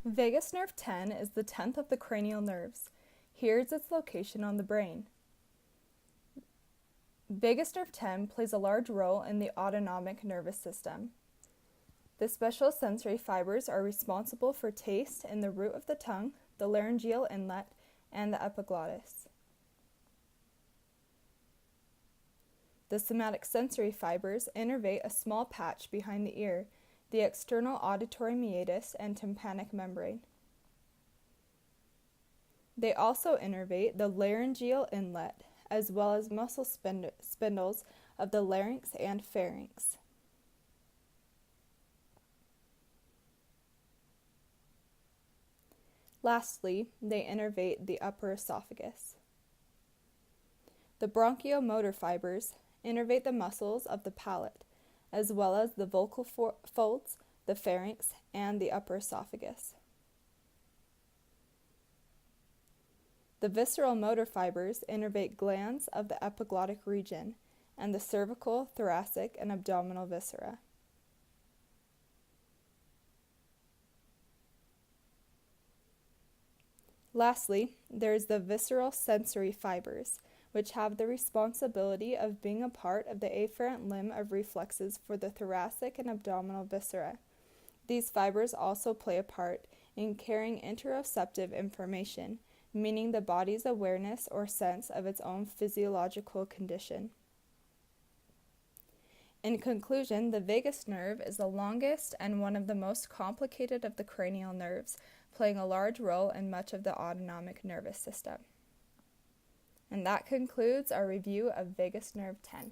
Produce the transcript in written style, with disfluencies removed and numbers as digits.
Vagus nerve 10 is the 10th of the cranial nerves. Here is its location on the brain. Vagus nerve 10 plays a large role in the autonomic nervous system. The special sensory fibers are responsible for taste in the root of the tongue, the laryngeal inlet, and the epiglottis. The somatic sensory fibers innervate a small patch behind the ear, the external auditory meatus and tympanic membrane. They also innervate the laryngeal inlet, as well as muscle spindles of the larynx and pharynx. Lastly, they innervate the upper esophagus. The bronchiomotor fibers innervate the muscles of the palate, as well as the vocal folds, the pharynx, and the upper esophagus. The visceral motor fibers innervate glands of the epiglottic region and the cervical, thoracic, and abdominal viscera. Lastly, there is the visceral sensory fibers, which have the responsibility of being a part of the afferent limb of reflexes for the thoracic and abdominal viscera. These fibers also play a part in carrying interoceptive information, meaning the body's awareness or sense of its own physiological condition. In conclusion, the vagus nerve is the longest and one of the most complicated of the cranial nerves, playing a large role in much of the autonomic nervous system. And that concludes our review of vagus nerve 10.